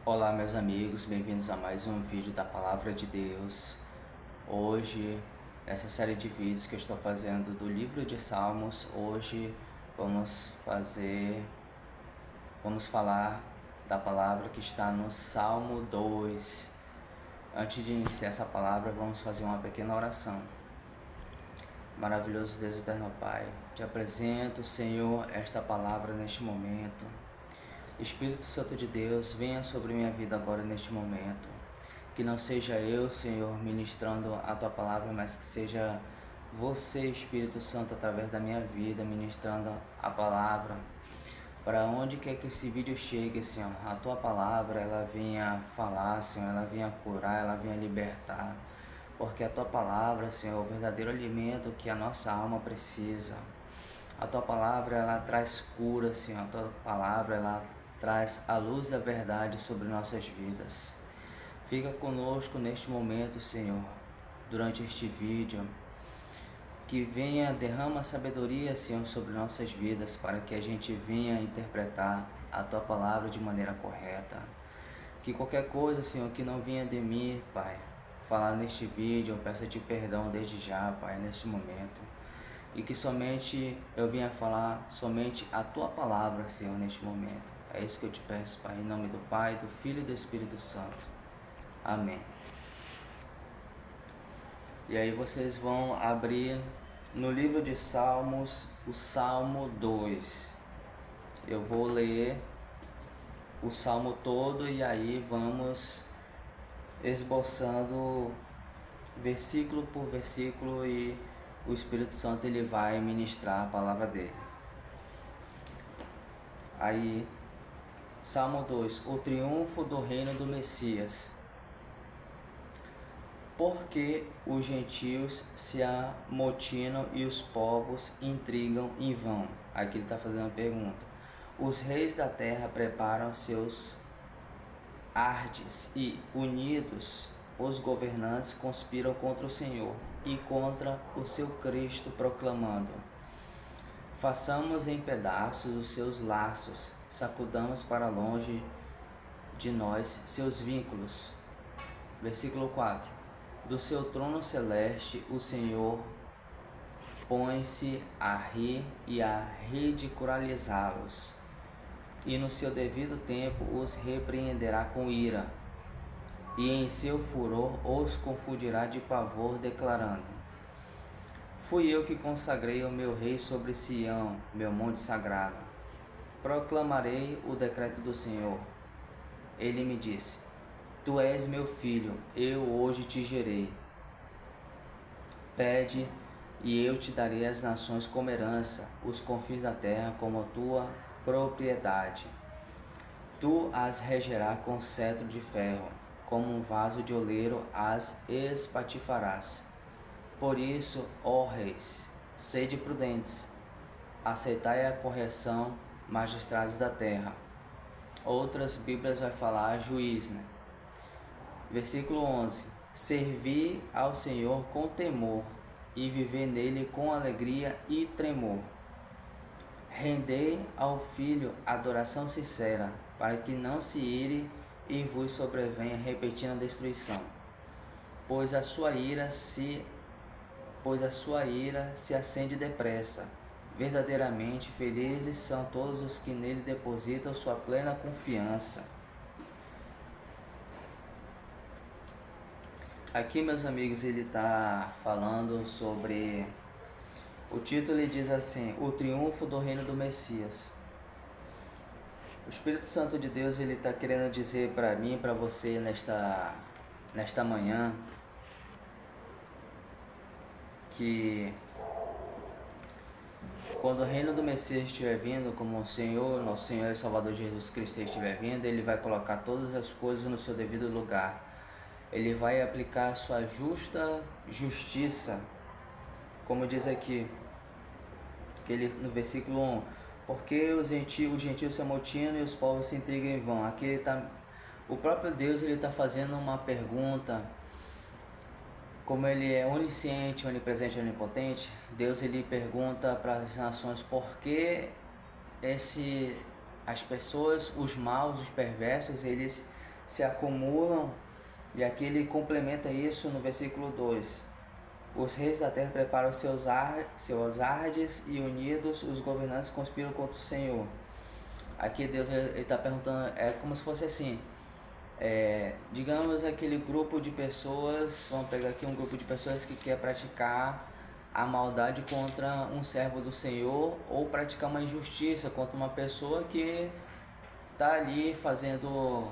Olá meus amigos, bem-vindos a mais um vídeo da Palavra de Deus. Hoje, nessa série de vídeos que eu estou fazendo do livro de Salmos, hoje vamos falar da palavra que está no Salmo 2. Antes de iniciar essa palavra, vamos fazer uma pequena oração. Maravilhoso Deus eterno Pai, te apresento, Senhor, esta palavra neste momento. Espírito Santo de Deus, venha sobre minha vida agora neste momento. Que não seja eu, Senhor, ministrando a Tua palavra, mas que seja você, Espírito Santo, através da minha vida, ministrando a palavra. Para onde quer que esse vídeo chegue, Senhor, a Tua palavra, ela venha falar, Senhor, ela venha curar, ela venha libertar. Porque a Tua palavra, Senhor, é o verdadeiro alimento que a nossa alma precisa. A Tua palavra, ela traz cura, Senhor. A Tua palavra, ela traz a luz da verdade sobre nossas vidas. Fica conosco neste momento, Senhor, durante este vídeo. Que venha, derrama sabedoria, Senhor, sobre nossas vidas, para que a gente venha interpretar a Tua palavra de maneira correta. Que qualquer coisa, Senhor, que não venha de mim, Pai, falar neste vídeo, eu peço-te perdão desde já, Pai, neste momento. E que somente eu venha falar somente a Tua palavra, Senhor, neste momento. É isso que eu te peço, Pai, em nome do Pai, do Filho e do Espírito Santo. Amém. E aí vocês vão abrir no livro de Salmos, o Salmo 2. Eu vou ler o Salmo todo e aí vamos esboçando versículo por versículo e o Espírito Santo ele vai ministrar a palavra dele. Aí, Salmo 2, o triunfo do reino do Messias. Porque os gentios se amotinam e os povos intrigam em vão? Aqui ele está fazendo uma pergunta. Os reis da terra preparam seus ardes e, unidos, os governantes conspiram contra o Senhor e contra o seu Cristo, proclamando: façamos em pedaços os seus laços, sacudamos para longe de nós seus vínculos. Versículo 4. Do seu trono celeste o Senhor põe-se a rir e a ridicularizá-los, e no seu devido tempo os repreenderá com ira, e em seu furor os confundirá de pavor, declarando: fui eu que consagrei o meu rei sobre Sião, meu monte sagrado. Proclamarei o decreto do Senhor. Ele me disse: tu és meu filho, eu hoje te gerei. Pede, e eu te darei as nações como herança, os confins da terra como tua propriedade. Tu as regerás com cetro de ferro, como um vaso de oleiro as espatifarás. Por isso, ó reis, sede prudentes, aceitai a correção, magistrados da terra. Outras Bíblias vai falar juiz, né? Versículo 11. Servi ao Senhor com temor e viver nele com alegria e tremor. Rendei ao Filho adoração sincera, para que não se ire e vos sobrevenha repetida destruição. Pois a sua ira se acende depressa. Verdadeiramente felizes são todos os que nele depositam sua plena confiança. Aqui, meus amigos, ele está falando sobre... O título ele diz assim: o triunfo do reino do Messias. O Espírito Santo de Deus ele está querendo dizer para mim e para você nesta manhã que quando o reino do Messias estiver vindo, como o Senhor, nosso Senhor e Salvador Jesus Cristo estiver vindo, ele vai colocar todas as coisas no seu devido lugar. Ele vai aplicar a sua justiça, como diz aqui, que ele, no versículo 1, porque os gentios se amotinam e os povos se intrigam em vão. Aqui o próprio Deus está fazendo uma pergunta. Como ele é onisciente, onipresente e onipotente, Deus ele pergunta para as nações por que as pessoas, os maus, os perversos, eles se acumulam. E aqui ele complementa isso no versículo 2. Os reis da terra preparam seus ardes e unidos os governantes conspiram contra o Senhor. Aqui Deus está perguntando, é como se fosse assim, digamos aquele grupo de pessoas, vamos pegar aqui um grupo de pessoas que quer praticar a maldade contra um servo do Senhor, ou praticar uma injustiça contra uma pessoa que está ali fazendo,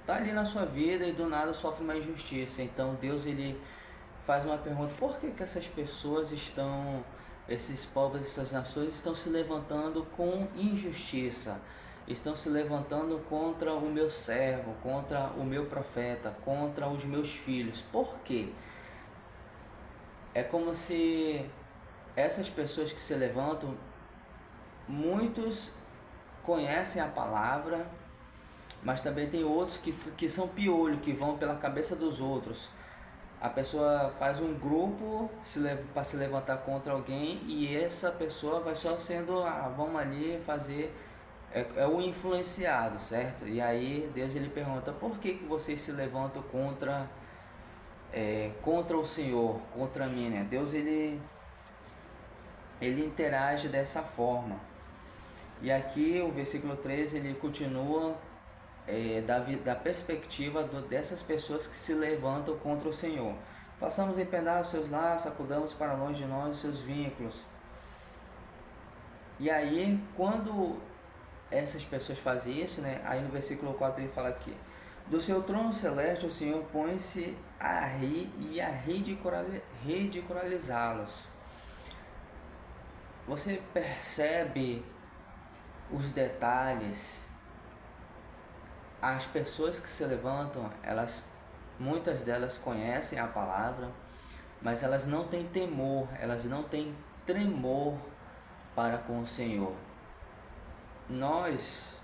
está ali na sua vida e do nada sofre uma injustiça. Então Deus ele faz uma pergunta: por que essas pessoas estão, esses povos, essas nações estão se levantando com injustiça? Estão se levantando contra o meu servo, contra o meu profeta, contra os meus filhos. Por quê? É como se essas pessoas que se levantam, muitos conhecem a palavra, mas também tem outros que são piolho, que vão pela cabeça dos outros. A pessoa faz um grupo para se levantar contra alguém e essa pessoa vai só sendo, vamos ali fazer, é o influenciado, certo? E aí Deus ele pergunta: por que vocês se levantam contra o Senhor, contra mim, né? Deus ele interage dessa forma. E aqui o versículo 13 ele continua da perspectiva dessas pessoas que se levantam contra o Senhor. Façamos em pedaços seus laços, sacudamos para longe de nós os seus vínculos. E aí, quando essas pessoas fazem isso, né? Aí no versículo 4 ele fala aqui: do seu trono celeste o Senhor põe-se a rir e a ridicularizá-los. Você percebe os detalhes? As pessoas que se levantam, muitas delas conhecem a palavra, mas elas não têm temor, elas não têm tremor para com o Senhor. Nós,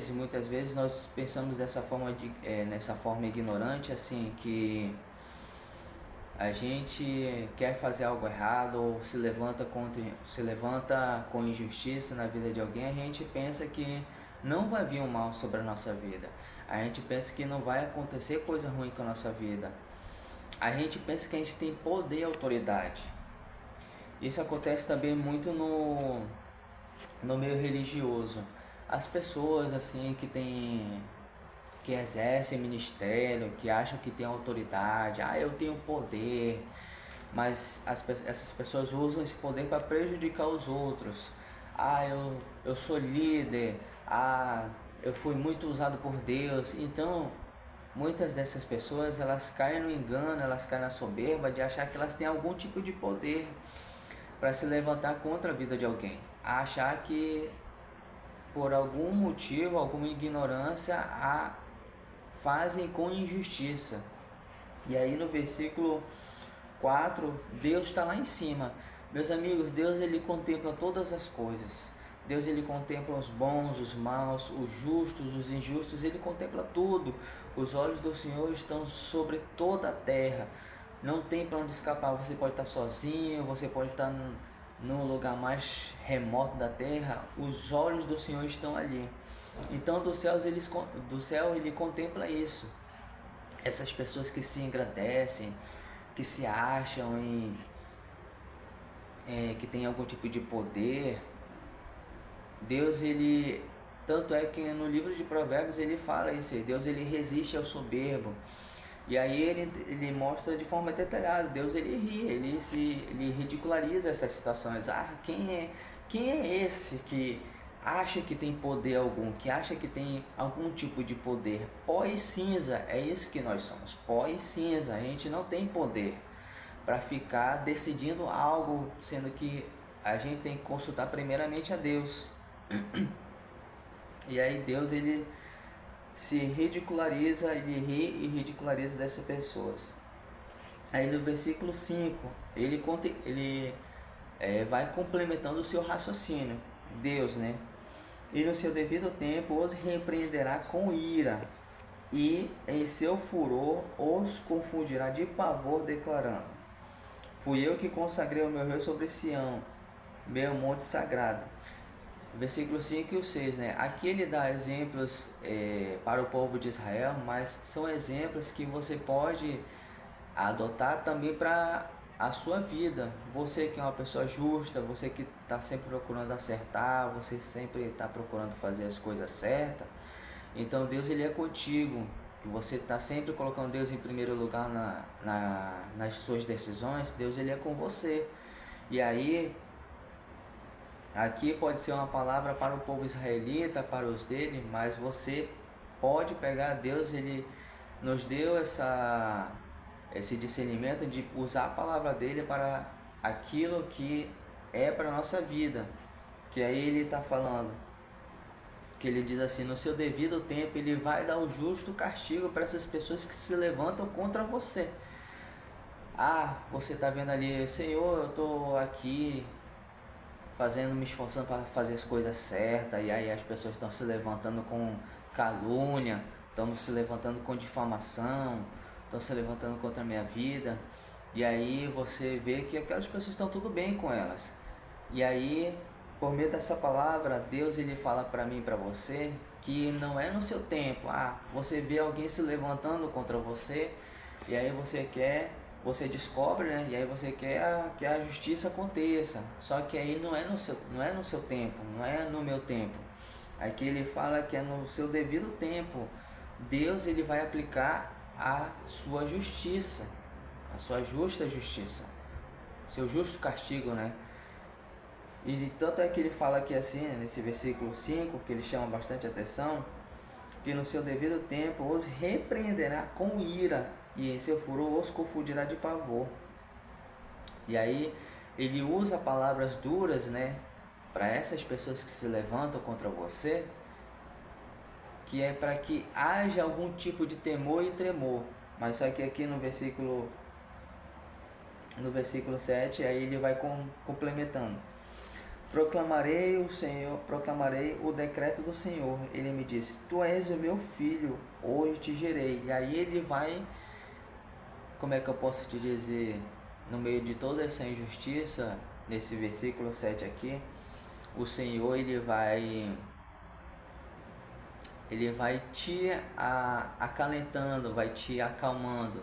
muitas vezes nós pensamos nessa forma ignorante, assim, que a gente quer fazer algo errado ou se levanta com injustiça na vida de alguém, a gente pensa que não vai vir um mal sobre a nossa vida. A gente pensa que não vai acontecer coisa ruim com a nossa vida. A gente pensa que a gente tem poder e autoridade. Isso acontece também muito no meio religioso. As pessoas assim que exercem ministério, que acham que tem autoridade, eu tenho poder, mas essas pessoas usam esse poder para prejudicar os outros. Eu sou líder, eu fui muito usado por Deus. Então muitas dessas pessoas elas caem no engano, elas caem na soberba de achar que elas têm algum tipo de poder para se levantar contra a vida de alguém, a achar que por algum motivo, alguma ignorância, fazem com injustiça. E aí no versículo 4, Deus está lá em cima. Meus amigos, Deus ele contempla todas as coisas. Deus ele contempla os bons, os maus, os justos, os injustos, ele contempla tudo. Os olhos do Senhor estão sobre toda a terra. Não tem para onde escapar. Você pode estar sozinho, você pode estar no lugar mais remoto da terra. Os olhos do Senhor estão ali. Então do céu ele contempla isso. Essas pessoas que se engrandecem, que se acham que tem algum tipo de poder. Deus ele, tanto é que no livro de Provérbios ele fala isso, Deus ele resiste ao soberbo. E aí ele mostra de forma detalhada, Deus ele ri, ele ridiculariza essas situações. Quem é esse que acha que tem poder algum, que acha que tem algum tipo de poder? Pó e cinza, é isso que nós somos, pó e cinza. A gente não tem poder para ficar decidindo algo, sendo que a gente tem que consultar primeiramente a Deus. E aí Deus ele se ridiculariza, ele ri e ridiculariza dessas pessoas. Aí no versículo 5 ele vai complementando o seu raciocínio. Deus, né? E no seu devido tempo os repreenderá com ira, e em seu furor os confundirá de pavor, declarando: fui eu que consagrei o meu rei sobre Sião, meu monte sagrado. Versículo 5 e o 6, né? Aqui ele dá exemplos para o povo de Israel, mas são exemplos que você pode adotar também para a sua vida. Você que é uma pessoa justa, você que está sempre procurando acertar, você sempre está procurando fazer as coisas certas. Então Deus ele é contigo. Você está sempre colocando Deus em primeiro lugar nas suas decisões. Deus ele é com você. E aí, aqui pode ser uma palavra para o povo israelita, para os dele, mas você pode pegar Deus, ele nos deu esse discernimento de usar a palavra dele para aquilo que é para a nossa vida. Que aí ele está falando, que ele diz assim, no seu devido tempo ele vai dar o justo castigo para essas pessoas que se levantam contra você. Ah, você está vendo ali, Senhor, eu estou aqui me esforçando para fazer as coisas certas, e aí as pessoas estão se levantando com calúnia, estão se levantando com difamação, estão se levantando contra a minha vida, e aí você vê que aquelas pessoas estão tudo bem com elas. E aí, por meio dessa palavra, Deus ele fala para mim e para você que não é no seu tempo. Ah, você vê alguém se levantando contra você, e aí você descobre, né? E aí você quer que a justiça aconteça. Só que aí não é no seu tempo, não é no meu tempo. Aqui ele fala que é no seu devido tempo. Deus ele vai aplicar a sua justiça, a sua justa justiça, seu justo castigo, né? E tanto é que ele fala aqui assim, né, nesse versículo 5, que ele chama bastante atenção, que no seu devido tempo os repreenderá com ira, e em seu furor os confundirá de pavor. E aí ele usa palavras duras, né, para essas pessoas que se levantam contra você, que é para que haja algum tipo de temor e tremor. Mas só que aqui no versículo 7, aí ele vai complementando. Proclamarei o decreto do Senhor. Ele me disse, tu és o meu filho, hoje te gerei. E aí ele vai, como é que eu posso te dizer, no meio de toda essa injustiça, nesse versículo 7 aqui, o Senhor ele vai te acalentando, vai te acalmando,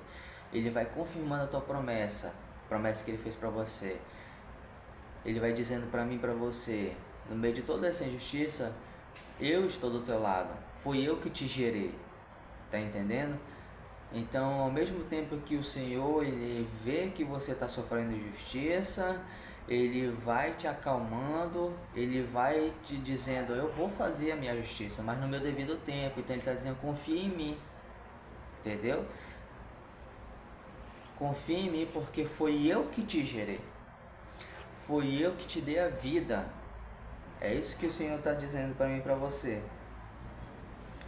ele vai confirmando a tua promessa que ele fez para você. Ele vai dizendo para mim e para você, no meio de toda essa injustiça, eu estou do teu lado, fui eu que te gerei, tá entendendo? Então, ao mesmo tempo que o Senhor ele vê que você está sofrendo injustiça, ele vai te acalmando, ele vai te dizendo, eu vou fazer a minha justiça, mas no meu devido tempo. Então ele está dizendo, confia em mim, entendeu? Confia em mim porque foi eu que te gerei, foi eu que te dei a vida. É isso que o Senhor está dizendo para mim e para você.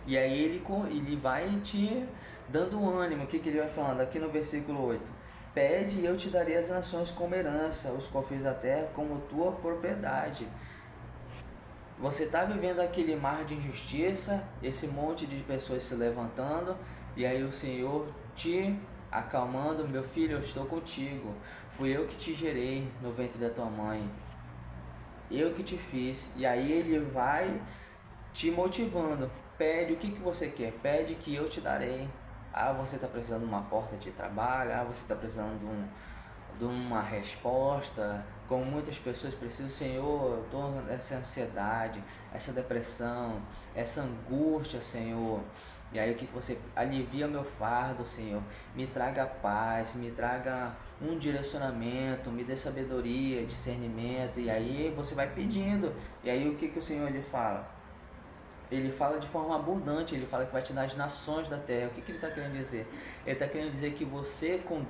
E aí ele vai te dando ânimo. O que ele vai falando aqui no versículo 8? Pede e eu te darei as nações como herança, os confins da terra como tua propriedade. Você está vivendo aquele mar de injustiça, esse monte de pessoas se levantando, e aí o Senhor te acalmando, meu filho, eu estou contigo. Fui eu que te gerei no ventre da tua mãe, eu que te fiz. E aí ele vai te motivando. Pede o que você quer, pede que eu te darei. Ah, você está precisando de uma porta de trabalho, ah, você está precisando de uma resposta, como muitas pessoas precisam. Senhor, eu estou nessa ansiedade, essa depressão, essa angústia, Senhor. E aí o que você alivia meu fardo, Senhor, me traga paz, me traga um direcionamento, me dê sabedoria, discernimento. E aí você vai pedindo, e aí o que o Senhor lhe fala? Ele fala de forma abundante, ele fala que vai te dar as nações da terra. O que ele está querendo dizer? Ele está querendo dizer que você com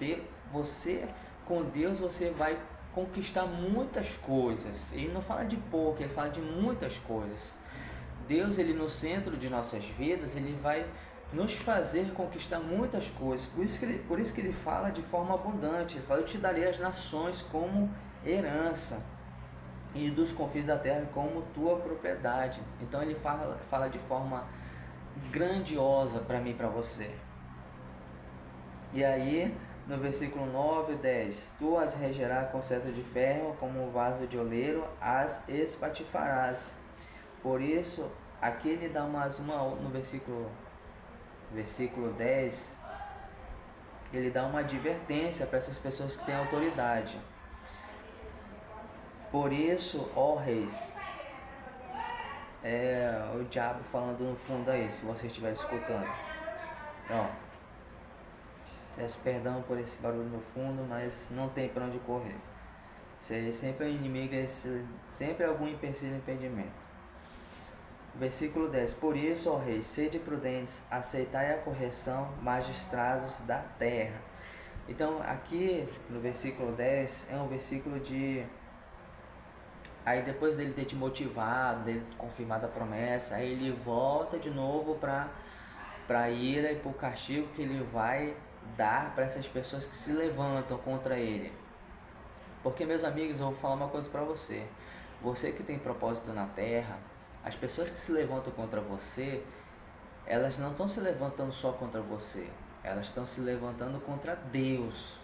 Deus você vai conquistar muitas coisas. Ele não fala de pouco, ele fala de muitas coisas. Deus, ele no centro de nossas vidas, ele vai nos fazer conquistar muitas coisas. Por isso que ele fala de forma abundante. Ele fala, eu te darei as nações como herança e dos confins da terra como tua propriedade. Então ele fala de forma grandiosa para mim e para você. E aí, no versículo 9 e 10, tu as regerás com cetro de ferro, como um vaso de oleiro as espatifarás. Por isso, aqui ele dá mais uma no versículo 10, ele dá uma advertência para essas pessoas que têm autoridade. Por isso, ó reis, é o diabo falando no fundo aí, se você estiver escutando. Ó, peço perdão por esse barulho no fundo, mas não tem para onde correr. Sempre é o inimigo, sempre é algum empecilho, impedimento. Versículo 10. Por isso, ó reis, sede prudentes, aceitai a correção, magistrados da terra. Então, aqui no versículo 10 é um versículo de... Aí depois dele ter te motivado, dele ter confirmado a promessa, aí ele volta de novo para a ira e para o castigo que ele vai dar para essas pessoas que se levantam contra ele. Porque, meus amigos, eu vou falar uma coisa para você. Você que tem propósito na terra, as pessoas que se levantam contra você, elas não estão se levantando só contra você, elas estão se levantando contra Deus,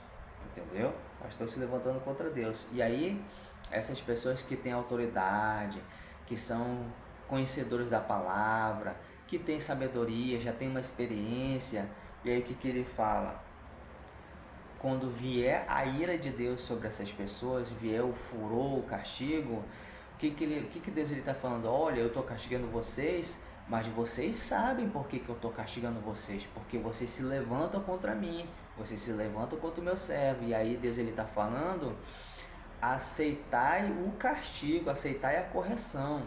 entendeu? Elas estão se levantando contra Deus. E aí, essas pessoas que têm autoridade, que são conhecedores da palavra, que têm sabedoria, já têm uma experiência, e aí o que ele fala? Quando vier a ira de Deus sobre essas pessoas, vier o furor, o castigo, o que Deus está falando? Olha, eu estou castigando vocês, mas vocês sabem por que eu estou castigando vocês, porque vocês se levantam contra mim, vocês se levantam contra o meu servo. E aí Deus está falando, aceitai o castigo, aceitai a correção.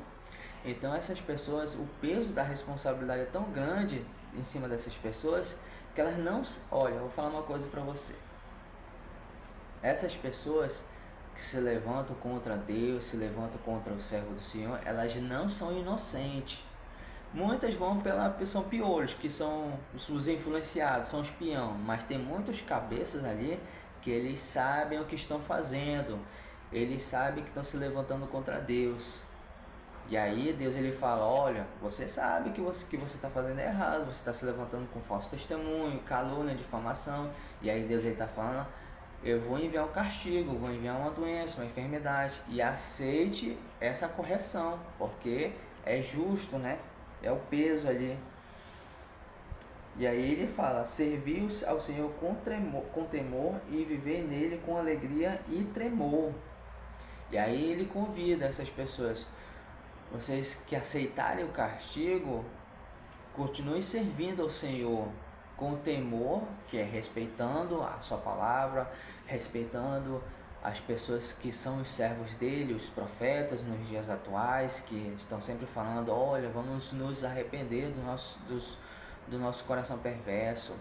Então essas pessoas, o peso da responsabilidade é tão grande em cima dessas pessoas, que elas não... Olha, eu vou falar uma coisa para você. Essas pessoas que se levantam contra Deus, se levantam contra o servo do Senhor, elas não são inocentes. Muitas são piolhos, que são os influenciados, são os peão, mas tem muitos cabeças ali que eles sabem o que estão fazendo, eles sabem que estão se levantando contra Deus. E aí Deus ele fala, olha, você sabe que você está fazendo errado, você está se levantando com falso testemunho, calúnia, difamação. E aí Deus está falando, eu vou enviar um castigo, vou enviar uma doença, uma enfermidade, e aceite essa correção, porque é justo, né? É o peso ali. E aí ele fala, serviu ao Senhor com temor e viver nele com alegria e tremor. E aí ele convida essas pessoas, vocês que aceitarem o castigo, continuem servindo ao Senhor com temor, que é respeitando a sua palavra, respeitando as pessoas que são os servos dele, os profetas nos dias atuais, que estão sempre falando, olha, vamos nos arrepender do nosso coração perverso,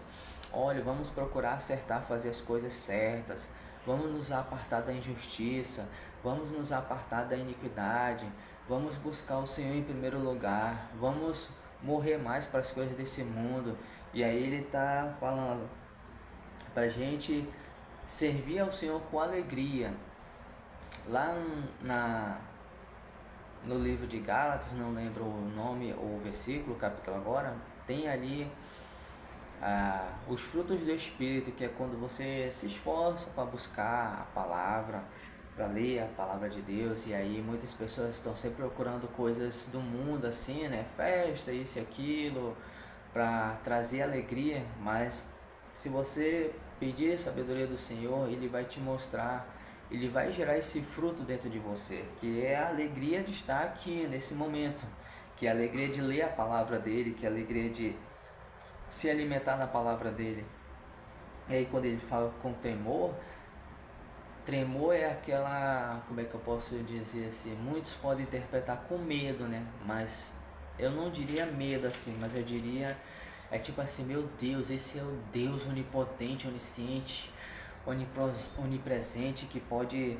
olha, vamos procurar acertar, fazer as coisas certas, vamos nos apartar da injustiça, vamos nos apartar da iniquidade, vamos buscar o Senhor em primeiro lugar, vamos morrer mais para as coisas desse mundo. E aí ele está falando para a gente servir ao Senhor com alegria. Lá no livro de Gálatas, não lembro o nome ou o versículo, o capítulo agora, tem ali os frutos do Espírito, que é quando você se esforça para buscar a palavra, para ler a palavra de Deus. E aí muitas pessoas estão sempre procurando coisas do mundo assim, né? Festa, isso e aquilo, para trazer alegria, mas se você pedir a sabedoria do Senhor, Ele vai te mostrar, Ele vai gerar esse fruto dentro de você, que é a alegria de estar aqui nesse momento, que é a alegria de ler a palavra dEle, que é a alegria de se alimentar na palavra dEle. E aí quando Ele fala com tremor é aquela, como é que eu posso dizer assim, muitos podem interpretar com medo, né? Mas eu não diria medo assim, mas eu diria, é tipo assim, meu Deus, esse é o Deus onipotente, onisciente, onipresente, que pode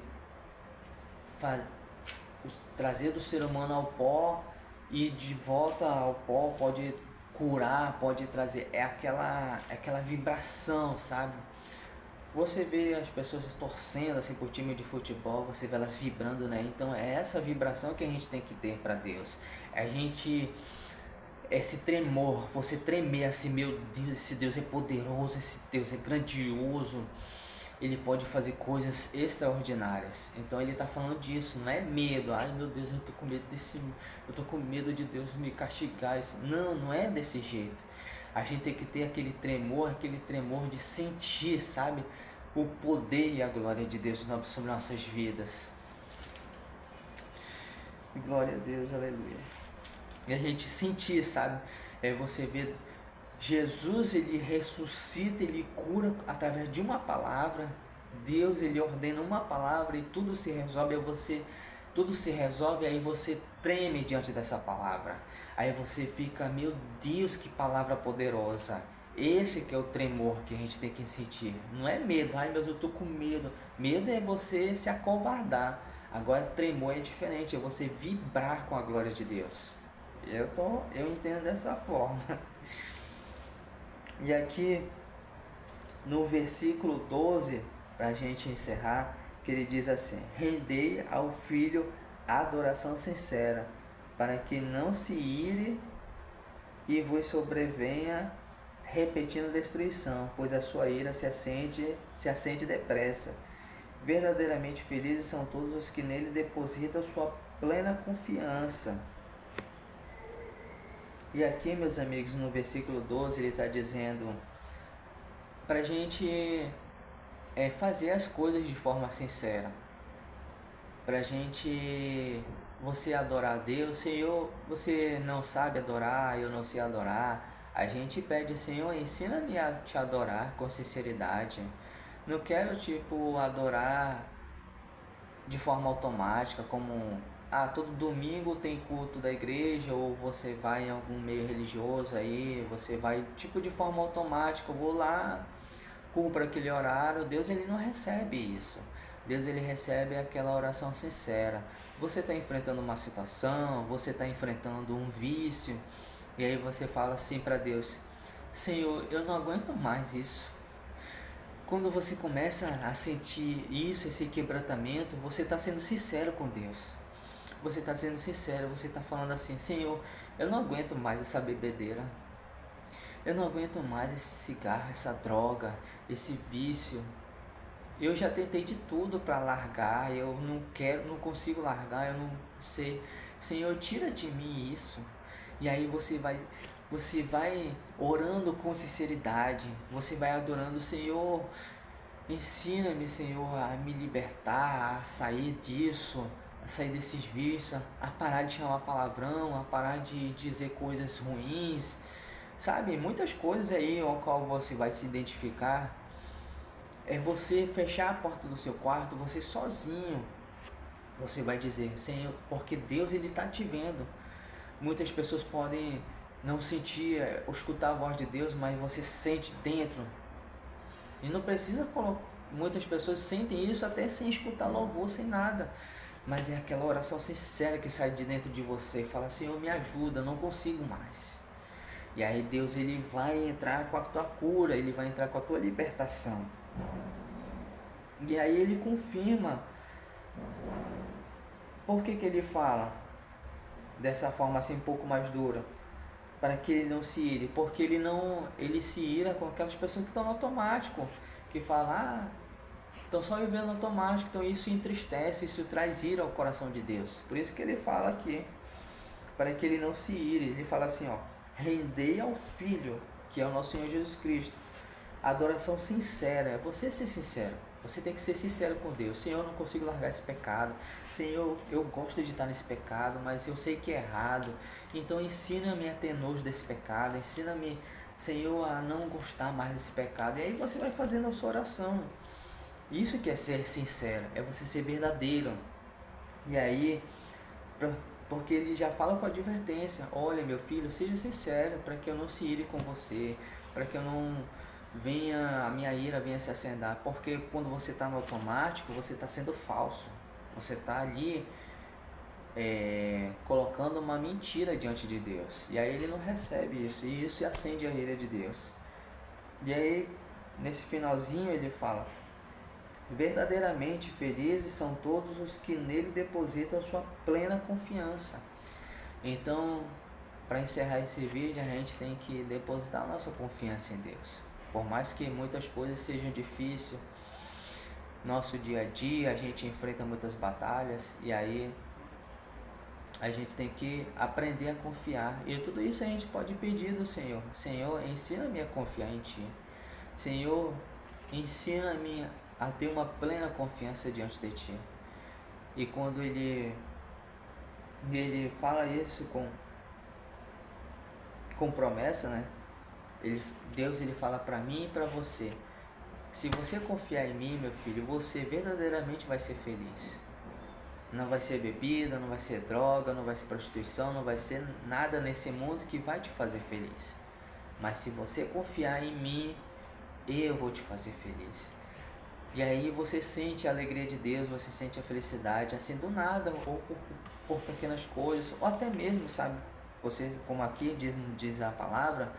trazer do ser humano ao pó e de volta ao pó, pode curar, pode trazer, é aquela vibração, sabe? Você vê as pessoas torcendo assim por time de futebol, você vê elas vibrando, né? Então é essa vibração que a gente tem que ter para Deus. Esse tremor, você tremer assim, meu Deus, esse Deus é poderoso, esse Deus é grandioso. ele pode fazer coisas extraordinárias. Então ele está falando disso, não é medo. Ai meu Deus, eu tô com medo de Deus me castigar. Não, não é desse jeito. A gente tem que ter aquele tremor de sentir, sabe? O poder e a glória de Deus sobre nossas vidas. Glória a Deus, aleluia. E a gente sentir, sabe? Você vê Jesus, ele ressuscita, ele cura através de uma palavra. Deus, ele ordena uma palavra e tudo se resolve. Tudo se resolve, aí você treme diante dessa palavra. Aí você fica, meu Deus, que palavra poderosa. Esse que é o tremor que a gente tem que sentir. Não é medo, ai meu Deus, eu tô com medo. Medo é você se acovardar. Agora tremor é diferente, é você vibrar com a glória de Deus. Eu entendo dessa forma. E aqui no versículo 12, para a gente encerrar, que ele diz assim: rendei ao Filho a adoração sincera, para que não se ire e vos sobrevenha repetindo destruição, pois a sua ira se acende depressa. Verdadeiramente felizes são todos os que nele depositam sua plena confiança. E aqui, meus amigos, no versículo 12, ele está dizendo para a gente fazer as coisas de forma sincera. Para a gente, você adorar a Deus. Senhor, você não sabe adorar, eu não sei adorar. A gente pede, Senhor, ensina-me a te adorar com sinceridade. Não quero, adorar de forma automática, como todo domingo tem culto da igreja, ou você vai em algum meio religioso aí, você vai de forma automática, eu vou lá, cumpro aquele horário. Deus, ele não recebe isso. Deus, ele recebe aquela oração sincera. Você está enfrentando uma situação, você está enfrentando um vício, e aí você fala assim para Deus: Senhor, eu não aguento mais isso. Quando você começa a sentir isso, esse quebrantamento, você está sendo sincero com Deus. Você está sendo sincero, você está falando assim: Senhor, eu não aguento mais essa bebedeira. Eu não aguento mais esse cigarro, essa droga, esse vício. Eu já tentei de tudo para largar, eu não consigo largar, eu não sei. Senhor, tira de mim isso. E aí você vai orando com sinceridade, você vai adorando: Senhor, ensina-me, Senhor, a me libertar, a sair disso, a sair desses vícios, a parar de chamar palavrão, a parar de dizer coisas ruins, sabe? Muitas coisas aí ao qual você vai se identificar. É você fechar a porta do seu quarto, você sozinho, você vai dizer: Senhor, porque Deus, ele está te vendo. Muitas pessoas podem não sentir ou escutar a voz de Deus, mas você sente dentro. E não precisa colocar. Muitas pessoas sentem isso até sem escutar louvor, sem nada. Mas é aquela oração sincera que sai de dentro de você e fala: Senhor, me ajuda, eu não consigo mais. E aí Deus, ele vai entrar com a tua cura, ele vai entrar com a tua libertação. E aí ele confirma. Por que ele fala dessa forma assim um pouco mais dura? Para que ele não se ire. Porque ele se ira com aquelas pessoas que estão no automático, que falam: estão só vivendo no automático. Então isso entristece, isso traz ira ao coração de Deus. Por isso que ele fala aqui, para que ele não se ire. Ele fala assim: rendei ao Filho, que é o nosso Senhor Jesus Cristo, adoração sincera. É você ser sincero. Você tem que ser sincero com Deus. Senhor, eu não consigo largar esse pecado. Senhor, eu gosto de estar nesse pecado, mas eu sei que é errado. Então ensina-me a ter nojo desse pecado. Ensina-me, Senhor, a não gostar mais desse pecado. E aí você vai fazendo a sua oração. Isso que é ser sincero, é você ser verdadeiro. E aí, porque ele já fala com advertência: olha, meu filho, seja sincero, para que eu não se ire com você, para que eu não a minha ira venha se acender. Porque quando você está no automático, você está sendo falso. Você está ali colocando uma mentira diante de Deus. E aí ele não recebe isso. E isso acende a ira de Deus. E aí, nesse finalzinho, ele fala: verdadeiramente felizes são todos os que nele depositam sua plena confiança. Então, para encerrar esse vídeo, a gente tem que depositar a nossa confiança em Deus. Por mais que muitas coisas sejam difíceis, nosso dia a dia, a gente enfrenta muitas batalhas e aí a gente tem que aprender a confiar. E tudo isso a gente pode pedir do Senhor. Senhor, ensina-me a confiar em Ti. Senhor, ensina-me a ter uma plena confiança diante de Ti. E quando ele fala isso com promessa, né? Deus ele fala para mim e para você: se você confiar em mim, meu filho, você verdadeiramente vai ser feliz. Não vai ser bebida, não vai ser droga, não vai ser prostituição, não vai ser nada nesse mundo que vai te fazer feliz. Mas se você confiar em mim, eu vou te fazer feliz. E aí você sente a alegria de Deus, você sente a felicidade, assim do nada, ou por pequenas coisas, ou até mesmo, sabe? Você, como aqui diz a palavra,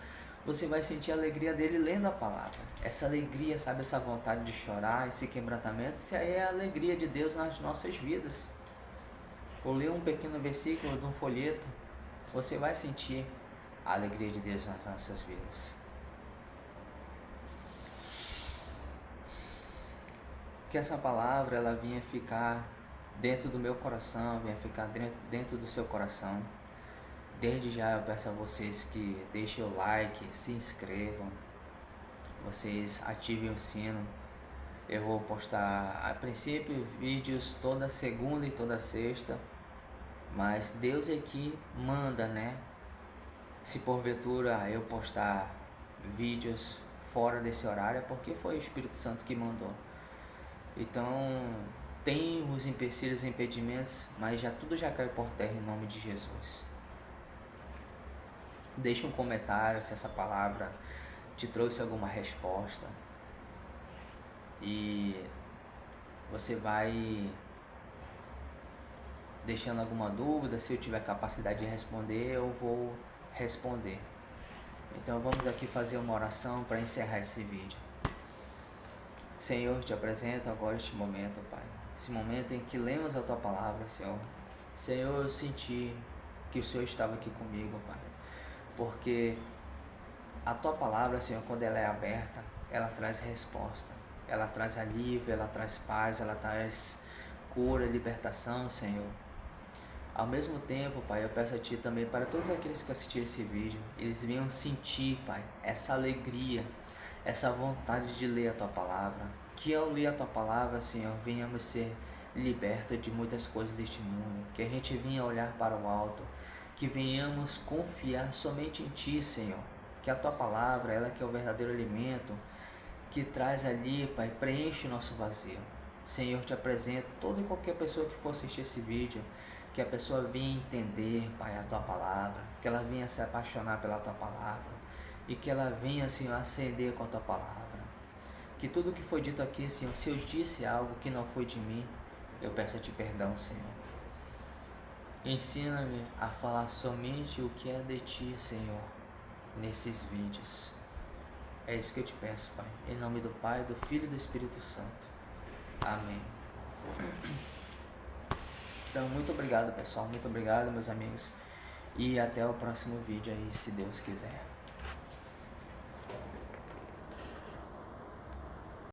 você vai sentir a alegria dele lendo a palavra. Essa alegria, sabe? Essa vontade de chorar, esse quebrantamento, isso aí é a alegria de Deus nas nossas vidas. Ou ler um pequeno versículo de um folheto, você vai sentir a alegria de Deus nas nossas vidas. Que essa palavra ela vinha ficar dentro do meu coração, venha ficar dentro do seu coração. Desde já eu peço a vocês que deixem o like, se inscrevam, vocês ativem o sino. Eu vou postar a princípio vídeos toda segunda e toda sexta, mas Deus é que manda, né? Se porventura eu postar vídeos fora desse horário, é porque foi o Espírito Santo que mandou. Então tem os empecilhos e impedimentos, mas tudo já caiu por terra em nome de Jesus. Deixe um comentário se essa palavra te trouxe alguma resposta. E você vai deixando alguma dúvida. Se eu tiver capacidade de responder, eu vou responder. Então vamos aqui fazer uma oração para encerrar esse vídeo. Senhor, te apresento agora este momento, Pai. Esse momento em que lemos a Tua palavra, Senhor. Senhor, eu senti que o Senhor estava aqui comigo, Pai. Porque a Tua palavra, Senhor, quando ela é aberta, ela traz resposta. Ela traz alívio, ela traz paz, ela traz cura, libertação, Senhor. Ao mesmo tempo, Pai, eu peço a Ti também para todos aqueles que assistiram esse vídeo, eles venham sentir, Pai, essa alegria, essa vontade de ler a Tua palavra. Que ao ler a Tua palavra, Senhor, venhamos ser libertos de muitas coisas deste mundo. Que a gente venha olhar para o alto. Que venhamos confiar somente em Ti, Senhor. Que a Tua palavra, ela que é o verdadeiro alimento, que traz ali, Pai, preenche o nosso vazio. Senhor, te apresento toda e qualquer pessoa que for assistir esse vídeo, que a pessoa venha entender, Pai, a Tua palavra, que ela venha se apaixonar pela Tua palavra e que ela venha, Senhor, acender com a Tua palavra. Que tudo que foi dito aqui, Senhor, se eu disse algo que não foi de mim, eu peço a Ti perdão, Senhor. Ensina-me a falar somente o que é de Ti, Senhor, nesses vídeos. É isso que eu te peço, Pai. Em nome do Pai, do Filho e do Espírito Santo. Amém. Então, muito obrigado, pessoal. Muito obrigado, meus amigos. E até o próximo vídeo aí, se Deus quiser.